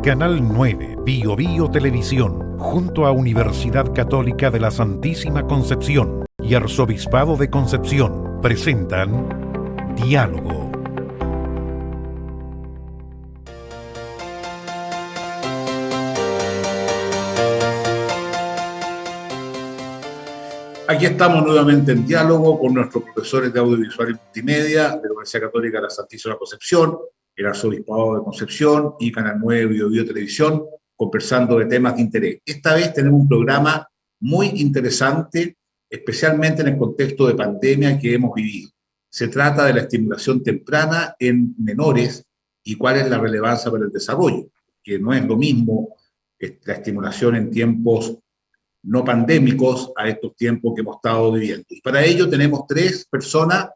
Canal 9 Bio Bio Televisión, junto a Universidad Católica de la Santísima Concepción y Arzobispado de Concepción, presentan Diálogo. Aquí estamos nuevamente en diálogo con nuestros profesores de audiovisual y multimedia de la Universidad Católica de la Santísima Concepción, el Arzobispado de Concepción y Canal 9 Bio Bio Televisión, conversando de temas de interés. Esta vez tenemos un programa muy interesante, especialmente en el contexto de pandemia que hemos vivido. Se trata de la estimulación temprana en menores y cuál es la relevancia para el desarrollo, que no es lo mismo la estimulación en tiempos no pandémicos a estos tiempos que hemos estado viviendo. Y para ello tenemos tres personas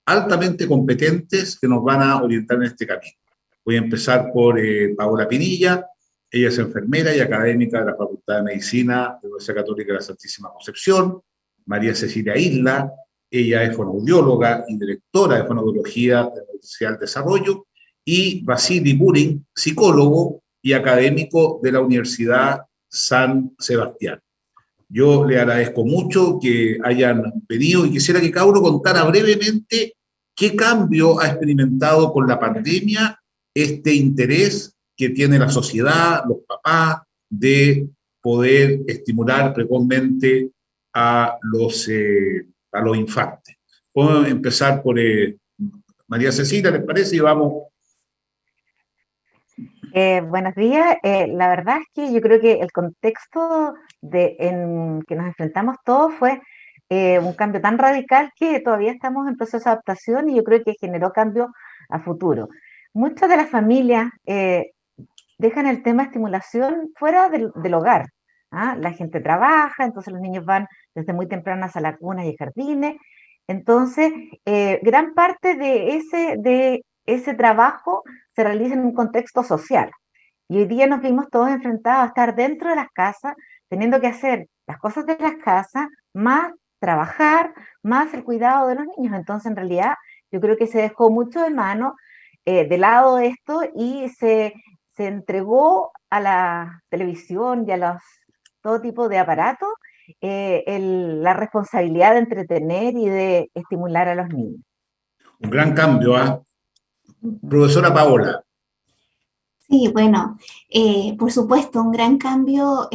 altamente competentes que nos van a orientar en este camino. Voy a empezar por Paola Pinilla. Ella es enfermera y académica de la Facultad de Medicina de la Universidad Católica de la Santísima Concepción. María Cecilia Isla, ella es fonoaudióloga y directora de fonoaudiología de la Universidad del Desarrollo. Y Vasily Burin, psicólogo y académico de la Universidad San Sebastián. Yo le agradezco mucho que hayan venido y quisiera que cada uno contara brevemente qué cambio ha experimentado con la pandemia este interés que tiene la sociedad, los papás, de poder estimular precozmente a los infantes. Podemos empezar por María Cecilia, ¿les parece? Y vamos. Buenos días. La verdad es que yo creo que el contexto en que nos enfrentamos todos fue un cambio tan radical que todavía estamos en proceso de adaptación y yo creo que generó cambios a futuro. Muchas de las familias dejan el tema de estimulación fuera del hogar. ¿Ah? La gente trabaja, entonces los niños van desde muy tempranas a las cunas y jardines. Entonces, gran parte de ese trabajo se realiza en un contexto social. Y hoy día nos vimos todos enfrentados a estar dentro de las casas, teniendo que hacer las cosas de las casas, más trabajar, más el cuidado de los niños. Entonces, en realidad, yo creo que se dejó mucho de lado esto y se entregó a la televisión y a todo tipo de aparatos la responsabilidad de entretener y de estimular a los niños. Un gran cambio, ¿eh? Profesora Paola. Sí, bueno, por supuesto, un gran cambio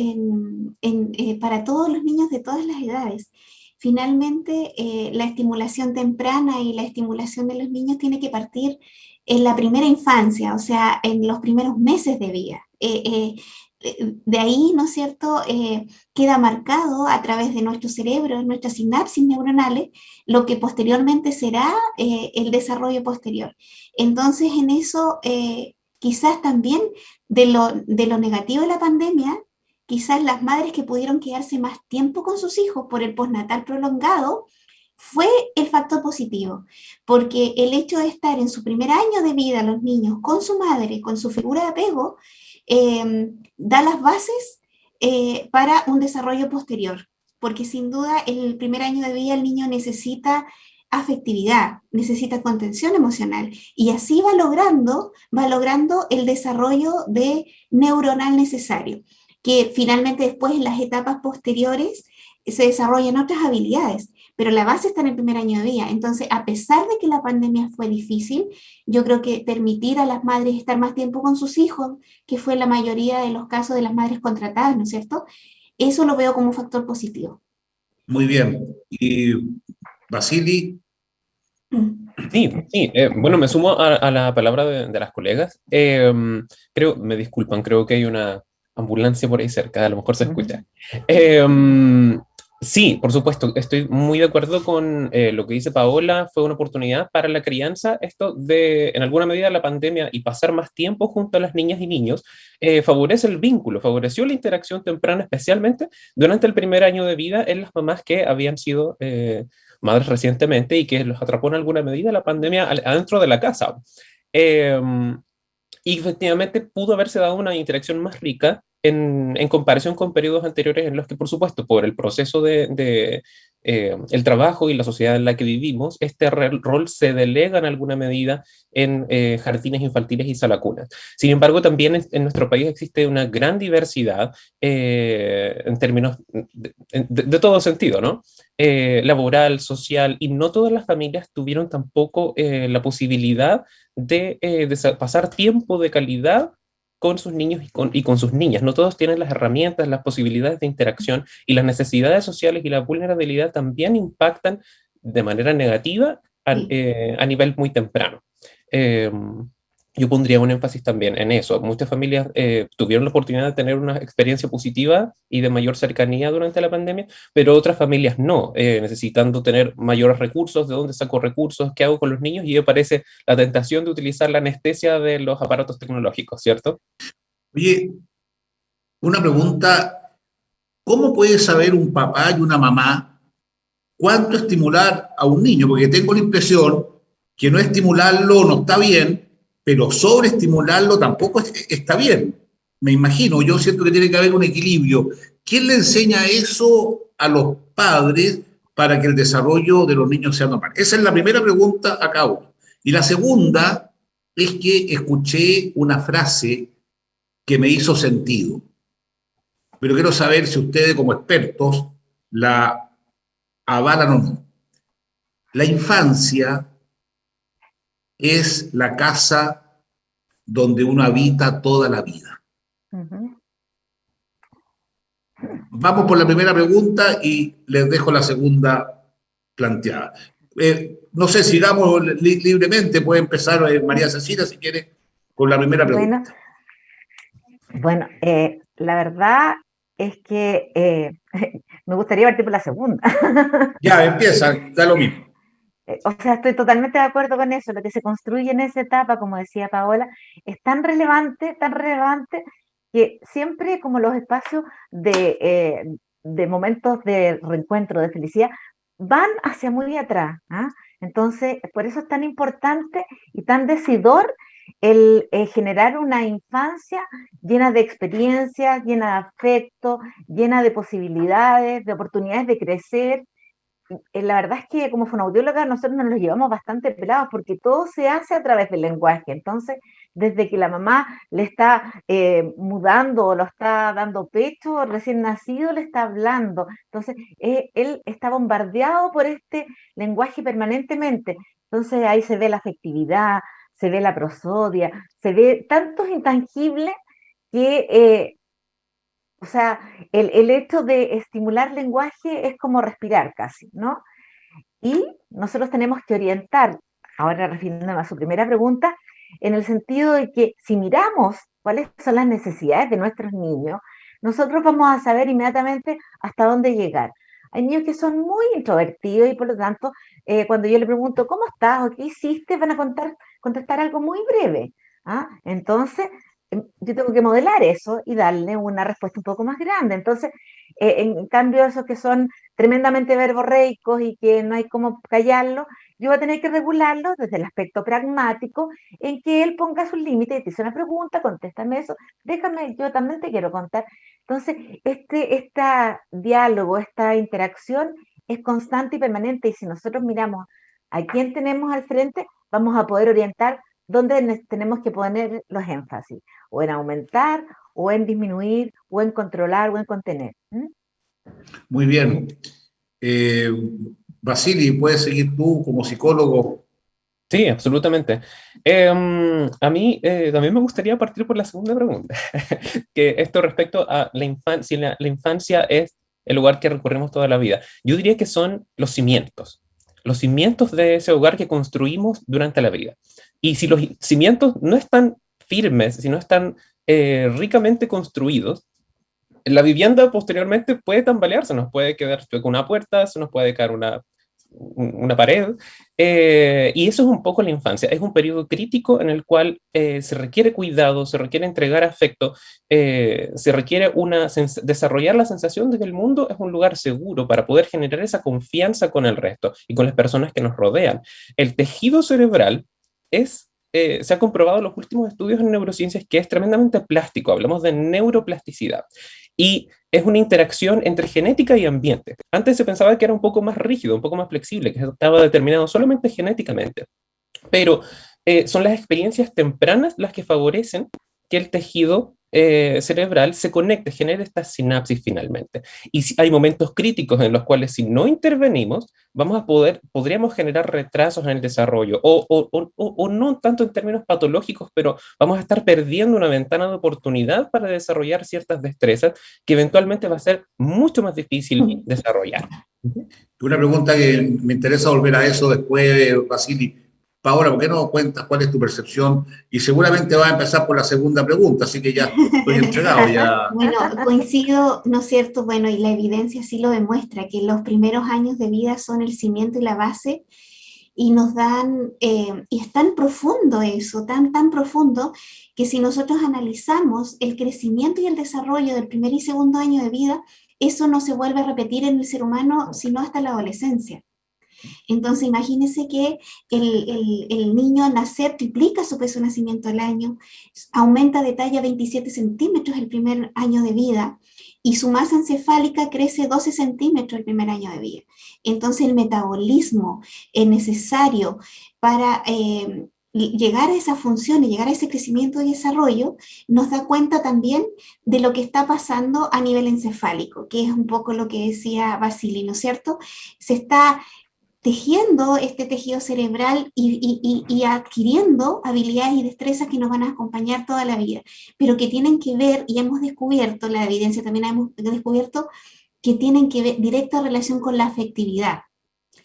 para todos los niños de todas las edades. Finalmente, la estimulación temprana y la estimulación de los niños tiene que partir en la primera infancia, o sea, en los primeros meses de vida. De ahí, ¿no es cierto?, queda marcado a través de nuestro cerebro, nuestras sinapsis neuronales, lo que posteriormente será el desarrollo posterior. Entonces, en eso... quizás también de lo negativo de la pandemia, quizás las madres que pudieron quedarse más tiempo con sus hijos por el postnatal prolongado, fue el factor positivo, porque el hecho de estar en su primer año de vida los niños con su madre, con su figura de apego, da las bases para un desarrollo posterior, porque sin duda el primer año de vida el niño necesita afectividad, necesita contención emocional y así va logrando el desarrollo neuronal necesario, que finalmente después en las etapas posteriores se desarrollan otras habilidades, pero la base está en el primer año de vida. Entonces, a pesar de que la pandemia fue difícil, yo creo que permitir a las madres estar más tiempo con sus hijos, que fue la mayoría de los casos de las madres contratadas, ¿no es cierto? Eso lo veo como un factor positivo. Muy bien. Y Vasily. Sí, sí. Bueno, me sumo a la palabra de las colegas. Me disculpan, creo que hay una ambulancia por ahí cerca, a lo mejor se escucha. Sí, por supuesto, estoy muy de acuerdo con lo que dice Paola. Fue una oportunidad para la crianza, esto de, en alguna medida, la pandemia y pasar más tiempo junto a las niñas y niños, favorece el vínculo, favoreció la interacción temprana, especialmente durante el primer año de vida en las mamás que habían sido madres recientemente y que los atrapó en alguna medida la pandemia adentro de la casa. Y efectivamente pudo haberse dado una interacción más rica en comparación con periodos anteriores en los que, por supuesto, por el proceso el trabajo y la sociedad en la que vivimos, este rol se delega en alguna medida en jardines infantiles y salacunas. Sin embargo, también en nuestro país existe una gran diversidad en términos de todo sentido, ¿no? Laboral, social, y no todas las familias tuvieron tampoco la posibilidad de pasar tiempo de calidad con sus niños y con sus niñas. No todos tienen las herramientas, las posibilidades de interacción, y las necesidades sociales y la vulnerabilidad también impactan de manera negativa Sí. a nivel muy temprano. Eh, yo pondría un énfasis también en eso. Muchas familias tuvieron la oportunidad de tener una experiencia positiva y de mayor cercanía durante la pandemia, pero otras familias no, necesitando tener mayores recursos. ¿De dónde saco recursos? ¿Qué hago con los niños? Y aparece la tentación de utilizar la anestesia de los aparatos tecnológicos, ¿cierto? Oye, una pregunta, ¿cómo puede saber un papá y una mamá cuánto estimular a un niño? Porque tengo la impresión que no estimularlo no está bien, pero sobreestimularlo tampoco está bien. Me imagino, yo siento que tiene que haber un equilibrio. ¿Quién le enseña eso a los padres para que el desarrollo de los niños sea normal? Esa es la primera pregunta a cabo. Y la segunda es que escuché una frase que me hizo sentido, pero quiero saber si ustedes como expertos la avalan o no. La infancia es la casa donde uno habita toda la vida. Ujú. Vamos por la primera pregunta y les dejo la segunda planteada. No sé, sigamos libremente, puede empezar María Cecilia si quiere con la primera Bueno, pregunta. bueno, la verdad es que me gustaría partir por la segunda. Ya, empieza, da lo mismo. O sea, estoy totalmente de acuerdo con eso. Lo que se construye en esa etapa, como decía Paola, es tan relevante, que siempre como los espacios de momentos de reencuentro, de felicidad, van hacia muy atrás. ¿Ah? Entonces, por eso es tan importante y tan decidor el generar una infancia llena de experiencias, llena de afecto, llena de posibilidades, de oportunidades de crecer. La verdad es que como fonoaudióloga nosotros nos los llevamos bastante pelados, porque todo se hace a través del lenguaje. Entonces, desde que la mamá le está mudando o lo está dando pecho, recién nacido le está hablando. Entonces, él está bombardeado por este lenguaje permanentemente. Entonces, ahí se ve la afectividad, se ve la prosodia, se ve tantos intangibles que o sea, el hecho de estimular lenguaje es como respirar casi, ¿no? Y nosotros tenemos que orientar, ahora refiriéndome a su primera pregunta, en el sentido de que si miramos cuáles son las necesidades de nuestros niños, nosotros vamos a saber inmediatamente hasta dónde llegar. Hay niños que son muy introvertidos y por lo tanto, cuando yo le pregunto, ¿cómo estás o qué hiciste? Van a contestar algo muy breve. ¿Ah? Entonces, yo tengo que modelar eso y darle una respuesta un poco más grande. Entonces, en cambio, esos que son tremendamente verborreicos y que no hay cómo callarlo, yo voy a tener que regularlo desde el aspecto pragmático, en que él ponga sus límites, te hice una pregunta, contéstame eso, déjame, yo también te quiero contar. Entonces, este diálogo, esta interacción es constante y permanente, y si nosotros miramos a quién tenemos al frente, vamos a poder orientar dónde tenemos que poner los énfasis, o en aumentar, o en disminuir, o en controlar, o en contener. ¿Mm? Muy bien. Eh, Basili, puedes seguir tú como psicólogo. Sí, absolutamente. A mí también me gustaría partir por la segunda pregunta, que esto respecto a la infancia, si la infancia es el lugar que recorremos toda la vida. Yo diría que son los cimientos de ese hogar que construimos durante la vida. Y si los cimientos no están firmes, si no están ricamente construidos, la vivienda posteriormente puede tambalearse, nos puede quedar con una puerta, se nos puede caer una pared, y eso es un poco la infancia. Es un periodo crítico en el cual se requiere cuidado, se requiere entregar afecto, se requiere desarrollar la sensación de que el mundo es un lugar seguro para poder generar esa confianza con el resto y con las personas que nos rodean. El tejido cerebral se ha comprobado en los últimos estudios en neurociencias que es tremendamente plástico, hablamos de neuroplasticidad. Y es una interacción entre genética y ambiente. Antes se pensaba que era un poco más rígido, un poco más flexible, que estaba determinado solamente genéticamente. Pero son las experiencias tempranas las que favorecen que el tejido cerebral se conecte, genere esta sinapsis finalmente. Y si hay momentos críticos en los cuales si no intervenimos, podríamos generar retrasos en el desarrollo, o no tanto en términos patológicos, pero vamos a estar perdiendo una ventana de oportunidad para desarrollar ciertas destrezas que eventualmente va a ser mucho más difícil desarrollar. Una pregunta que me interesa volver a eso después, Vasily. Paola, ¿por qué no cuentas cuál es tu percepción? Y seguramente va a empezar por la segunda pregunta, así que ya estoy entregado, ya. Bueno, coincido, ¿no es cierto? Bueno, y la evidencia sí lo demuestra, que los primeros años de vida son el cimiento y la base, y nos dan, y es tan profundo eso, tan profundo, que si nosotros analizamos el crecimiento y el desarrollo del primer y segundo año de vida, eso no se vuelve a repetir en el ser humano, sino hasta la adolescencia. Entonces, imagínense que el niño al nacer triplica su peso de nacimiento al año, aumenta de talla 27 centímetros el primer año de vida, y su masa encefálica crece 12 centímetros el primer año de vida. Entonces, el metabolismo es necesario para llegar a esa función y llegar a ese crecimiento y desarrollo, nos da cuenta también de lo que está pasando a nivel encefálico, que es un poco lo que decía Vasily, ¿no es cierto? Se está tejiendo este tejido cerebral y adquiriendo habilidades y destrezas que nos van a acompañar toda la vida, pero que tienen que ver, y hemos descubierto, la evidencia también hemos descubierto, que tienen que ver directa relación con la afectividad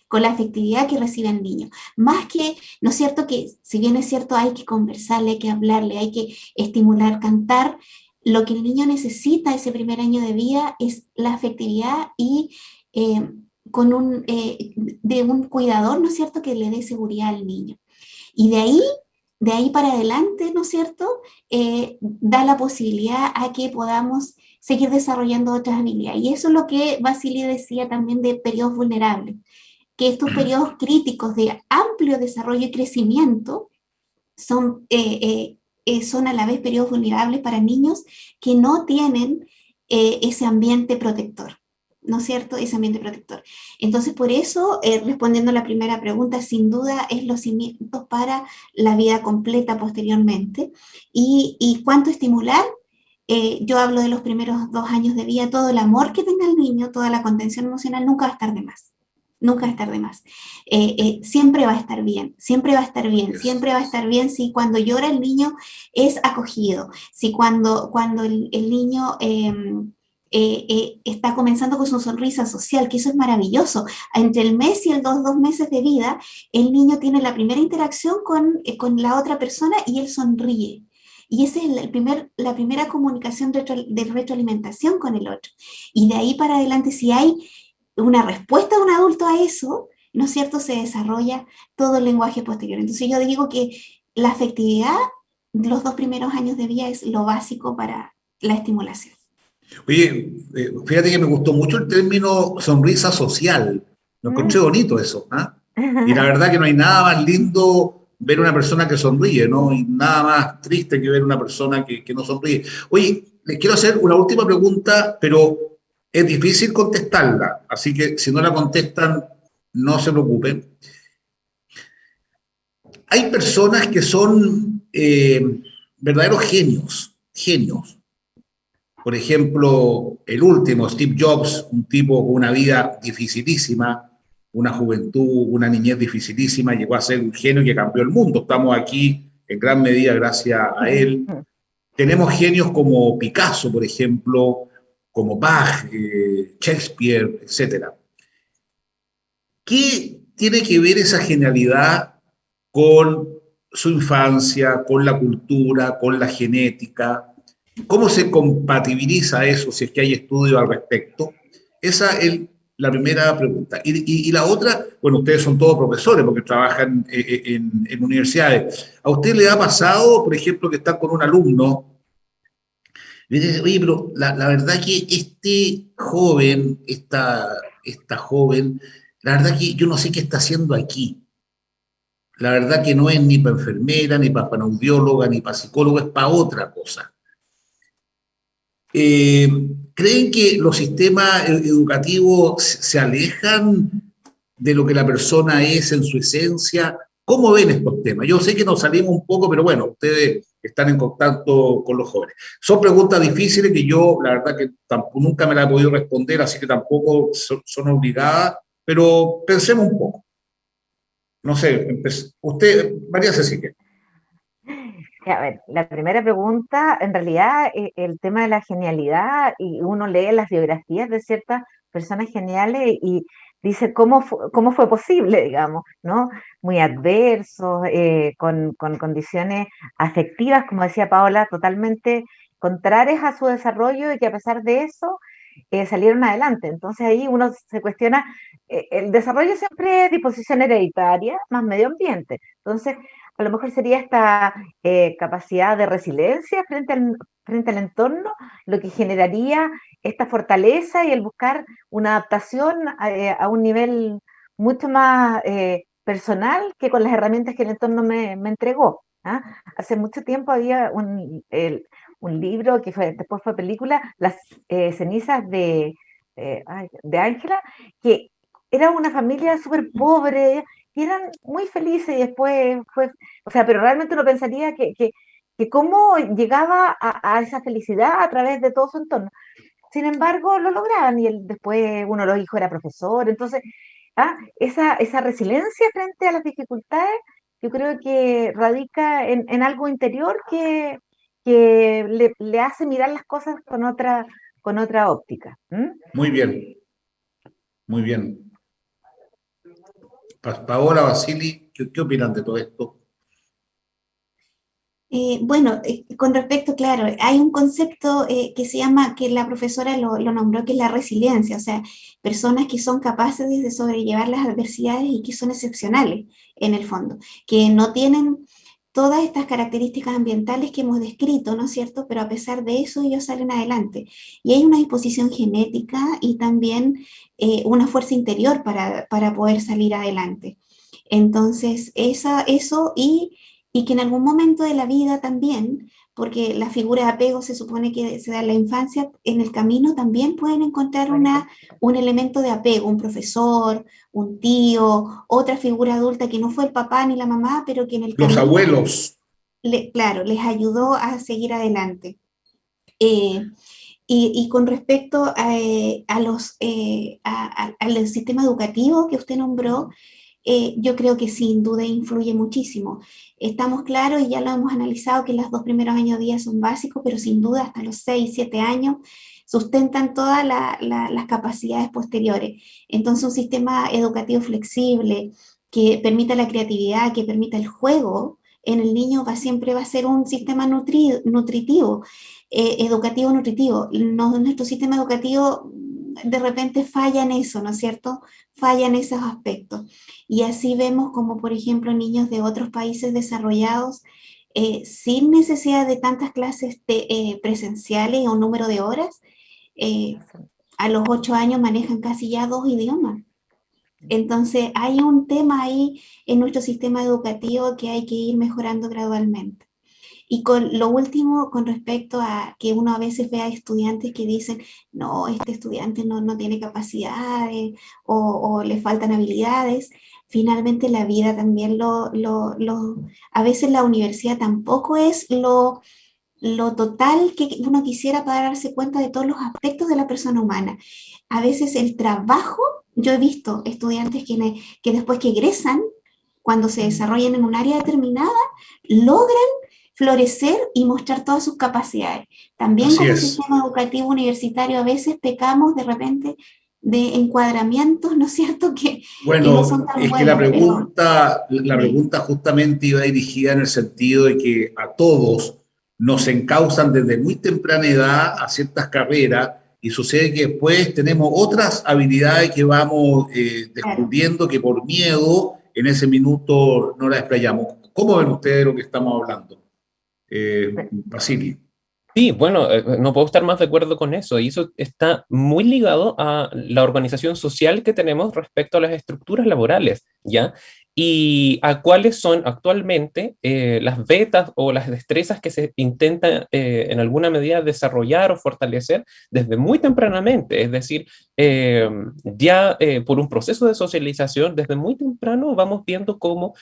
que recibe el niño. Más que, ¿no es cierto?, que si bien es cierto, hay que conversarle, hay que hablarle, hay que estimular, cantar, lo que el niño necesita ese primer año de vida es la afectividad y de un cuidador, ¿no es cierto?, que le dé seguridad al niño. Y de ahí para adelante, ¿no es cierto?, da la posibilidad a que podamos seguir desarrollando otras habilidades. Y eso es lo que Vasily decía también de periodos vulnerables, que estos periodos críticos de amplio desarrollo y crecimiento son a la vez periodos vulnerables para niños que no tienen ese ambiente protector, ¿no es cierto? Ese ambiente protector. Entonces, por eso, respondiendo a la primera pregunta, sin duda es los cimientos para la vida completa posteriormente. ¿Y cuánto estimular? Yo hablo de los primeros 2 años de vida, todo el amor que tenga el niño, toda la contención emocional, nunca va a estar de más. Nunca va a estar de más. Siempre va a estar bien, siempre va a estar bien, Yes. siempre va a estar bien si cuando llora el niño es acogido, si cuando el niño está comenzando con su sonrisa social, que eso es maravilloso. Entre el mes y los 2 meses de vida, el niño tiene la primera interacción con la otra persona y él sonríe. Y esa es la primera comunicación de retroalimentación con el otro. Y de ahí para adelante, si hay una respuesta de un adulto a eso, ¿no es cierto?, se desarrolla todo el lenguaje posterior. Entonces yo digo que la afectividad, los 2 primeros años de vida es lo básico para la estimulación. Oye, fíjate que me gustó mucho el término sonrisa social. Lo encontré bonito eso, ¿ah? Y la verdad que no hay nada más lindo ver una persona que sonríe, ¿no? Y nada más triste que ver una persona que no sonríe. Oye, les quiero hacer una última pregunta, pero es difícil contestarla, así que si no la contestan, no se preocupen. Hay personas que son verdaderos genios. Por ejemplo, el último, Steve Jobs, un tipo con una vida dificilísima, una juventud, una niñez dificilísima, llegó a ser un genio que cambió el mundo. Estamos aquí en gran medida gracias a él. Tenemos genios como Picasso, por ejemplo, como Bach, Shakespeare, etc. ¿Qué tiene que ver esa genialidad con su infancia, con la cultura, con la genética? ¿Cómo se compatibiliza eso si es que hay estudios al respecto? Esa es la primera pregunta. Y la otra, bueno, ustedes son todos profesores porque trabajan en universidades. ¿A usted le ha pasado, por ejemplo, que está con un alumno y dice, oye, pero la verdad que este joven, esta joven, la verdad que yo no sé qué está haciendo aquí. La verdad que no es ni para enfermera, ni para audióloga, ni para psicóloga, es para otra cosa. ¿Creen que los sistemas educativos se alejan de lo que la persona es en su esencia? ¿Cómo ven estos temas? Yo sé que nos salimos un poco, pero bueno, ustedes están en contacto con los jóvenes. Son preguntas difíciles que yo, la verdad, que tampoco, nunca me las he podido responder, así que tampoco son obligadas, pero pensemos un poco. No sé, usted, María Cecilia. A ver, la primera pregunta, en realidad, el tema de la genialidad, y uno lee las biografías de ciertas personas geniales y dice cómo fue posible, digamos, ¿no? Muy adversos, con condiciones afectivas, como decía Paola, totalmente contrarias a su desarrollo y que a pesar de eso salieron adelante. Entonces ahí uno se cuestiona, el desarrollo siempre es disposición hereditaria más medio ambiente. Entonces, a lo mejor sería esta capacidad de resiliencia frente al entorno, lo que generaría esta fortaleza y el buscar una adaptación a un nivel mucho más personal que con las herramientas que el entorno me entregó. ¿Ah? Hace mucho tiempo había un libro que después fue película, Las cenizas de Ángela, que era una familia súper pobre y eran muy felices y después fue, o sea, pero realmente uno pensaría que cómo llegaba a esa felicidad a través de todo su entorno. Sin embargo, lo lograban y después uno de los hijos era profesor. Entonces, esa resiliencia frente a las dificultades, yo creo que radica en algo interior que le hace mirar las cosas con otra óptica. ¿Mm? Muy bien, muy bien. Paola, Basili, ¿qué opinan de todo esto? Bueno, con respecto, claro, hay un concepto que se llama, que la profesora lo nombró, que es la resiliencia, o sea, personas que son capaces de sobrellevar las adversidades y que son excepcionales en el fondo, que no tienen todas estas características ambientales que hemos descrito, ¿no es cierto? Pero a pesar de eso ellos salen adelante. Y hay una disposición genética y también una fuerza interior para poder salir adelante. Entonces, eso y que en algún momento de la vida también, porque la figura de apego se supone que se da en la infancia, en el camino también pueden encontrar un elemento de apego, un profesor, un tío, otra figura adulta que no fue el papá ni la mamá, pero que en el Los camino, abuelos. claro, les ayudó a seguir adelante. Eh, y con respecto al sistema educativo que usted nombró, yo creo que sin duda influye muchísimo. Estamos claros y ya lo hemos analizado que los 2 primeros años de vida son básicos, pero sin duda hasta los 6, 7 años sustentan todas las capacidades posteriores. Entonces un sistema educativo flexible que permita la creatividad, que permita el juego, en el niño siempre va a ser un sistema nutritivo, educativo nutritivo. Nuestro sistema educativo de repente falla en eso, ¿no es cierto? Falla en esos aspectos. Y así vemos como, por ejemplo, niños de otros países desarrollados, sin necesidad de tantas clases presenciales o número de horas, eh, a los 8 años manejan casi ya 2 idiomas. Entonces, hay un tema ahí en nuestro sistema educativo que hay que ir mejorando gradualmente. Y con lo último, con respecto a que uno a veces ve a estudiantes que dicen, no, este estudiante no tiene capacidades o le faltan habilidades, finalmente la vida también a veces la universidad tampoco es lo total que uno quisiera para darse cuenta de todos los aspectos de la persona humana. A veces el trabajo, yo he visto estudiantes que después que egresan, cuando se desarrollan en un área determinada, logran florecer y mostrar todas sus capacidades. También Así como es. sistema educativo universitario a veces pecamos de repente de encuadramientos, ¿no es cierto?, que no son Bueno, tan es que la buenos, pero pregunta, la sí, pregunta justamente iba dirigida en el sentido de que a todos nos encausan desde muy temprana edad a ciertas carreras y sucede que después tenemos otras habilidades que vamos claro. descubriendo que por miedo en ese minuto no las explayamos. ¿Cómo ven ustedes lo que estamos hablando? Basili. Sí, bueno, no puedo estar más de acuerdo con eso, y eso está muy ligado a la organización social que tenemos respecto a las estructuras laborales, ¿ya? y a cuáles son actualmente las vetas o las destrezas que se intentan en alguna medida desarrollar o fortalecer desde muy tempranamente. Es decir, ya por un proceso de socialización, desde muy temprano vamos viendo cómo,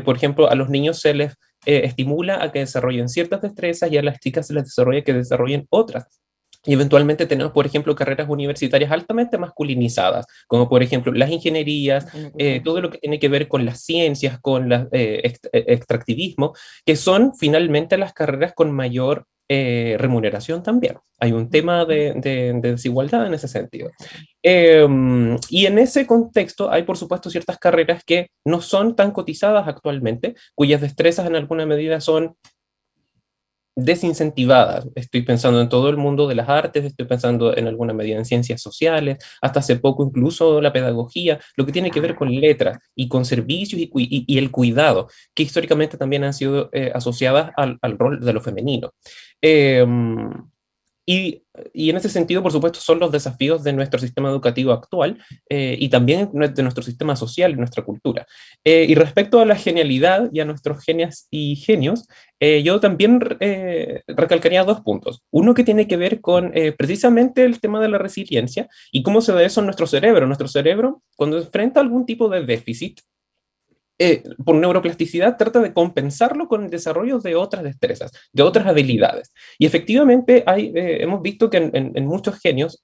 por ejemplo, a los niños se les estimula a que desarrollen ciertas destrezas y a las chicas se les desarrolla que desarrollen otras. Y eventualmente tenemos, por ejemplo, carreras universitarias altamente masculinizadas, como por ejemplo las ingenierías, todo lo que tiene que ver con las ciencias, con el extractivismo, que son finalmente las carreras con mayor remuneración también. Hay un tema de desigualdad en ese sentido. Y en ese contexto hay, por supuesto, ciertas carreras que no son tan cotizadas actualmente, cuyas destrezas en alguna medida son desincentivadas. Estoy pensando en todo el mundo de las artes, estoy pensando en alguna medida en ciencias sociales, hasta hace poco incluso la pedagogía, lo que tiene que ver con letras y con servicios y el cuidado, que históricamente también han sido asociadas al rol de lo femenino. Eh, y, y, en ese sentido, por supuesto, son los desafíos de nuestro sistema educativo actual y también de nuestro sistema social y nuestra cultura. Y respecto a la genialidad y a nuestros genias y genios, yo también recalcaría dos puntos. Uno que tiene que ver con precisamente el tema de la resiliencia y cómo se da eso en nuestro cerebro. Nuestro cerebro, cuando enfrenta algún tipo de déficit, por neuroplasticidad trata de compensarlo con el desarrollo de otras destrezas, de otras habilidades. Y efectivamente hemos visto que en muchos genios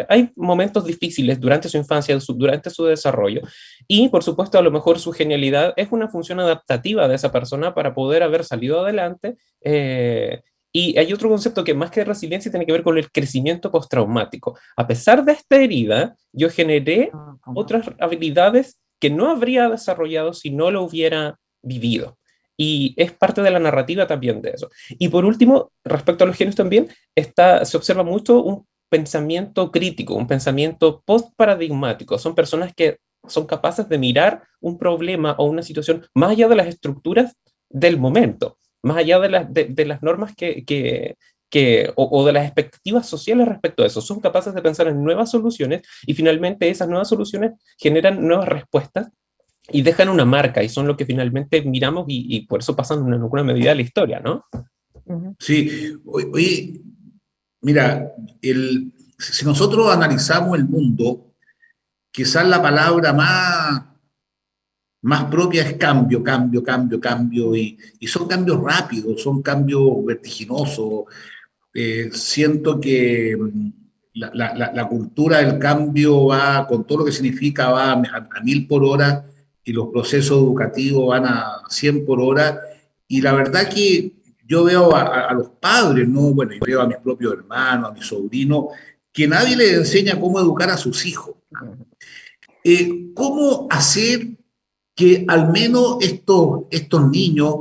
hay momentos difíciles durante su infancia, durante su desarrollo, y por supuesto a lo mejor su genialidad es una función adaptativa de esa persona para poder haber salido adelante. Y hay otro concepto que más que resiliencia tiene que ver con el crecimiento postraumático. A pesar de esta herida, yo generé otras habilidades que no habría desarrollado si no lo hubiera vivido. Y es parte de la narrativa también de eso. Y por último, respecto a los genios también, se observa mucho un pensamiento crítico, un pensamiento post-paradigmático. Son personas que son capaces de mirar un problema o una situación más allá de las estructuras del momento, más allá de las normas o de las expectativas sociales respecto a eso. Son capaces de pensar en nuevas soluciones y finalmente esas nuevas soluciones generan nuevas respuestas y dejan una marca y son lo que finalmente miramos y por eso pasan en alguna medida a la historia, ¿no? Sí, oye, mira, si nosotros analizamos el mundo, quizás la palabra más propia es cambio, cambio, cambio, cambio, y son cambios rápidos, son cambios vertiginosos. Siento que la cultura del cambio va, con todo lo que significa, va a 1000 por hora y los procesos educativos van a 100 por hora. Y la verdad que yo veo a los padres, ¿no? Bueno, y veo a mis propios hermanos, a mis sobrinos, que nadie les enseña cómo educar a sus hijos. ¿Cómo hacer que al menos estos niños,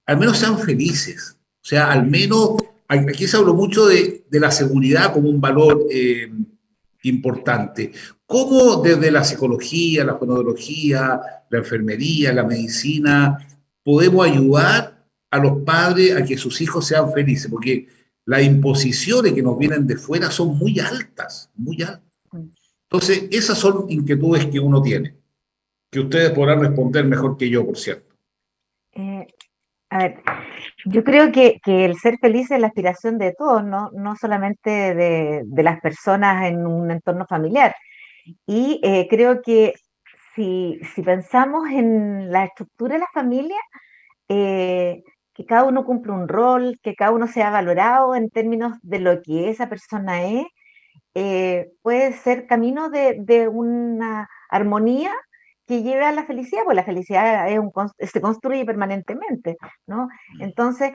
al menos sean felices? O sea, al menos, aquí se habló mucho de la seguridad como un valor importante. ¿Cómo desde la psicología, la fonología, la enfermería, la medicina, podemos ayudar a los padres a que sus hijos sean felices? Porque las imposiciones que nos vienen de fuera son muy altas, muy altas. Entonces, esas son inquietudes que uno tiene, que ustedes podrán responder mejor que yo, por cierto. Eh, a ver, yo creo que el ser feliz es la aspiración de todos, no solamente de las personas en un entorno familiar. Y creo que si pensamos en la estructura de la familia, que cada uno cumple un rol, que cada uno sea valorado en términos de lo que esa persona es, puede ser camino de una armonía que lleve a la felicidad, pues la felicidad se construye permanentemente, ¿no? Entonces,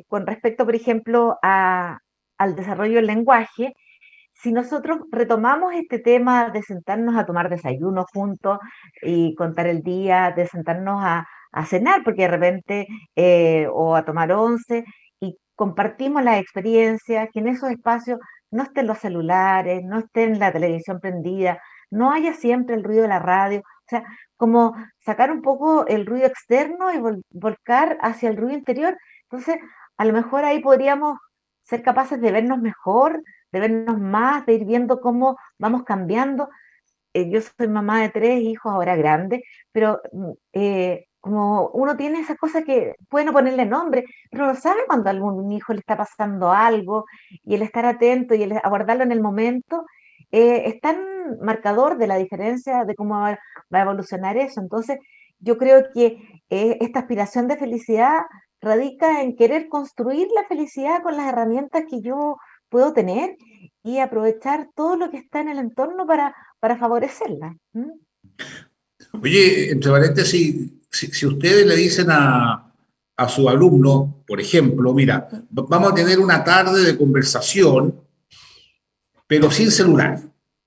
con respecto, por ejemplo, al desarrollo del lenguaje, si nosotros retomamos este tema de sentarnos a tomar desayuno juntos y contar el día, de sentarnos a cenar, porque de repente, o a tomar once, y compartimos las experiencias, que en esos espacios no estén los celulares, no estén la televisión prendida, no haya siempre el ruido de la radio, o sea, como sacar un poco el ruido externo y volcar hacia el ruido interior. Entonces, a lo mejor ahí podríamos ser capaces de vernos mejor, de vernos más, de ir viendo cómo vamos cambiando. yo soy mamá de 3 hijos ahora grandes, pero como uno tiene esa cosa que puede no ponerle nombre, pero no sabe cuando a algún hijo le está pasando algo, y el estar atento y el aguardarlo en el momento es tan marcador de la diferencia de cómo va a evolucionar eso. Entonces, yo creo que esta aspiración de felicidad radica en querer construir la felicidad con las herramientas que yo puedo tener y aprovechar todo lo que está en el entorno para favorecerla. ¿Mm? Oye, entre paréntesis, si ustedes le dicen a su alumno, por ejemplo, mira, vamos a tener una tarde de conversación, pero sin celular.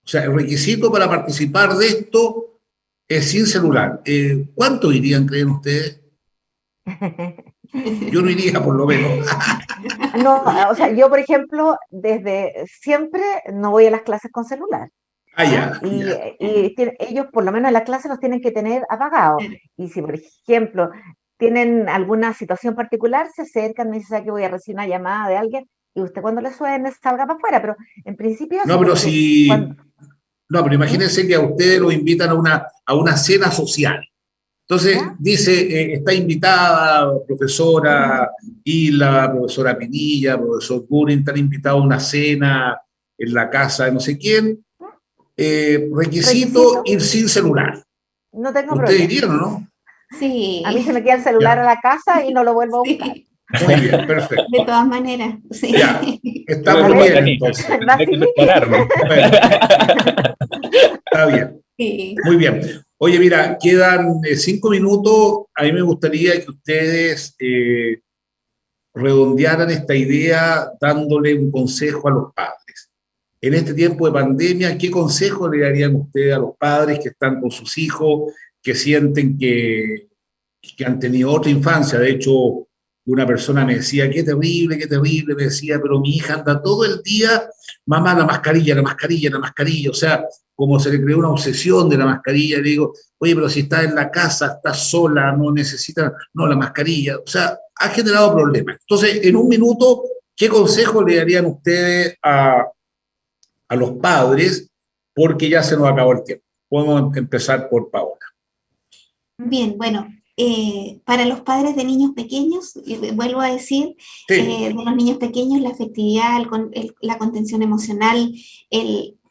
O sea, el requisito para participar de esto es sin celular. ¿Cuánto irían, creen ustedes? Yo no iría, por lo menos. No, o sea, yo, por ejemplo, desde siempre no voy a las clases con celular. Ah, ¿Ya? ya, ya. Ellos, por lo menos en la clase, los tienen que tener apagados. Y si, por ejemplo, tienen alguna situación particular, se acercan, me dicen que voy a recibir una llamada de alguien, y usted cuando le suene salga para afuera. Pero en principio No, eso, pero porque cuando... si. No, pero ¿Mm? imagínense que a ustedes los invitan a una cena social. Entonces, ¿Ya? dice, está invitada profesora Isla, profesora Pinilla, profesor Gurin, están invitados a una cena en la casa de no sé quién. Requisito, Requisito, ir sin celular. no tengo ¿Ustedes problema. irían o no? A mí se Sí, me queda el celular a Ya, la casa y no lo vuelvo a buscar. sí, muy bien, de perfecto. todas maneras, Ya, sí. Yo me estamos A ver, bien prepararía, entonces. tendría que Vasily. prepararme. Bueno, está bien. Sí. Muy bien. Oye, mira, quedan 5 minutos. A mí me gustaría que ustedes redondearan esta idea dándole un consejo a los padres. En este tiempo de pandemia, ¿qué consejo le darían ustedes a los padres que están con sus hijos, que sienten que han tenido otra infancia? De hecho, una persona me decía, qué terrible, me decía, pero mi hija anda todo el día, mamá, la mascarilla, la mascarilla, la mascarilla, o sea, como se le creó una obsesión de la mascarilla, le digo, oye, pero si está en la casa, está sola, no necesita, no, la mascarilla, o sea, ha generado problemas. Entonces, en un minuto, ¿qué consejo le darían ustedes a los padres? Porque ya se nos acabó el tiempo. Podemos empezar por Paola. Bien, bueno, para los padres de niños pequeños, vuelvo a decir, Sí, de los niños pequeños, la afectividad, la contención emocional,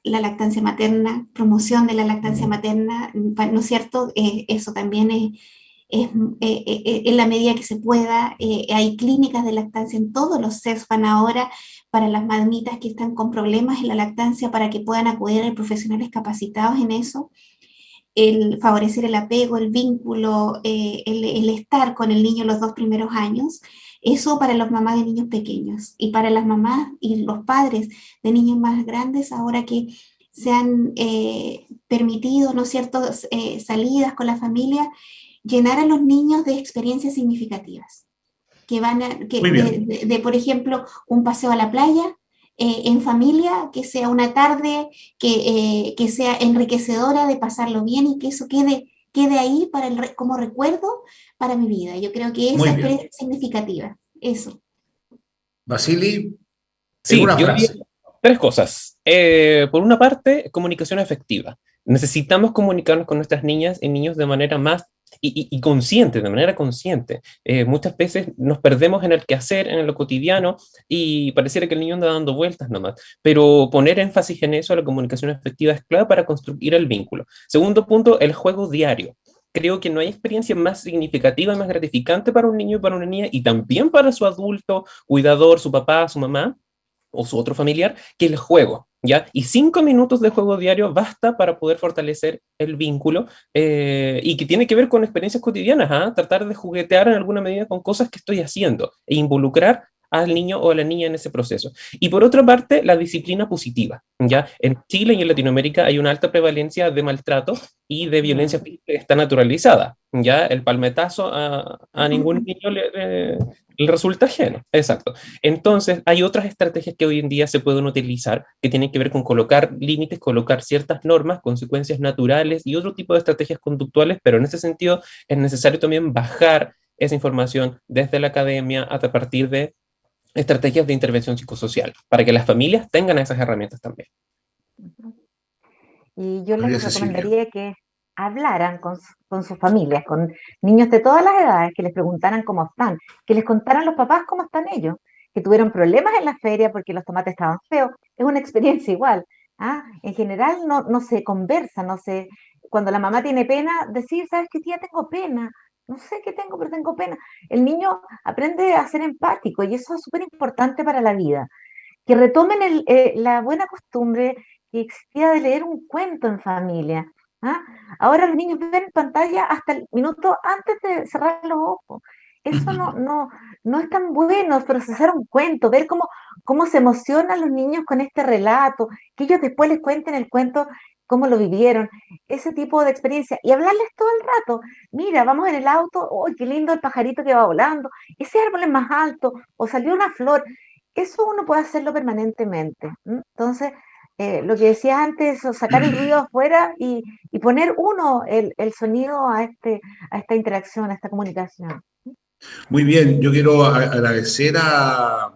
la lactancia materna, promoción de la lactancia materna, ¿no es cierto? Eso también es en la medida que se pueda. Hay clínicas de lactancia en todos los CESFAN ahora para las mamitas que están con problemas en la lactancia para que puedan acudir a profesionales capacitados en eso. El favorecer el apego, el vínculo, el estar con el niño los 2 primeros años, eso para las mamás de niños pequeños. Y para las mamás y los padres de niños más grandes, ahora que se han permitido, ¿no es cierto?, salidas con la familia, llenar a los niños de experiencias significativas, que van a, que muy bien. por ejemplo, un paseo a la playa, en familia, que sea una tarde que sea enriquecedora de pasarlo bien y que eso quede ahí para como recuerdo para mi vida. Yo creo que esa Muy bien. experiencia es significativa, eso. Vasily, en Sí, una yo diría frase. tres cosas. Por una parte, comunicación efectiva. Necesitamos comunicarnos con nuestras niñas y niños de manera más y consciente, de manera consciente. Muchas veces nos perdemos en el quehacer, en lo cotidiano, y pareciera que el niño anda dando vueltas nomás. Pero poner énfasis en eso, la comunicación efectiva, es clave para construir el vínculo. Segundo punto, el juego diario. Creo que no hay experiencia más significativa y más gratificante para un niño y para una niña, y también para su adulto, cuidador, su papá, su mamá, o su otro familiar, que el juego, ¿ya? Y 5 minutos de juego diario basta para poder fortalecer el vínculo, y que tiene que ver con experiencias cotidianas, ¿ah? Tratar de juguetear en alguna medida con cosas que estoy haciendo e involucrar al niño o a la niña en ese proceso. Y por otra parte, la disciplina positiva, ¿ya? En Chile y en Latinoamérica hay una alta prevalencia de maltrato y de violencia Mm. física que está naturalizada, ¿ya? El palmetazo a ningún niño le resulta ajeno, exacto. Entonces, hay otras estrategias que hoy en día se pueden utilizar que tienen que ver con colocar límites, colocar ciertas normas, consecuencias naturales y otro tipo de estrategias conductuales, pero en ese sentido es necesario también bajar esa información desde la academia a partir de estrategias de intervención psicosocial, para que las familias tengan esas herramientas también. Y yo María les Cecilia. recomendaría que hablaran con sus familias, con niños de todas las edades, que les preguntaran cómo están, que les contaran los papás cómo están ellos, que tuvieron problemas en la feria porque los tomates estaban feos. Es una experiencia igual. ¿Ah? En general no se conversa, no se... Cuando la mamá tiene pena, decir, ¿sabes qué, tía? Tengo pena. No sé qué tengo, pero tengo pena. El niño aprende a ser empático y eso es súper importante para la vida. Que retomen la buena costumbre que existía de leer un cuento en familia. ¿Ah? Ahora los niños ven pantalla hasta el minuto antes de cerrar los ojos. Eso no es tan bueno, procesar un cuento, ver cómo se emocionan los niños con este relato, que ellos después les cuenten el cuento, cómo lo vivieron, ese tipo de experiencia. Y hablarles todo el rato. Mira, vamos en el auto, ¡ay, qué lindo el pajarito que va volando! Ese árbol es más alto, o salió una flor. Eso uno puede hacerlo permanentemente. Entonces, lo que decías antes, o sacar el ruido afuera y poner uno el sonido a esta interacción, a esta comunicación. Muy bien, yo quiero agradecer a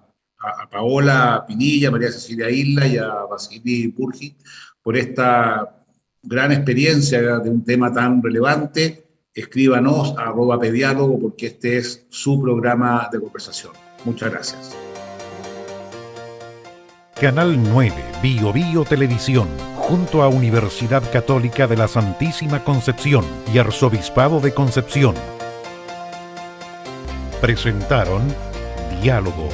Paola Pinilla, María Cecilia Isla y a Vasily Burgi por esta gran experiencia de un tema tan relevante. Escríbanos a @pediálogo porque este es su programa de conversación. Muchas gracias. Canal 9 Bio Bio Televisión, junto a Universidad Católica de la Santísima Concepción y Arzobispado de Concepción, presentaron Diálogo.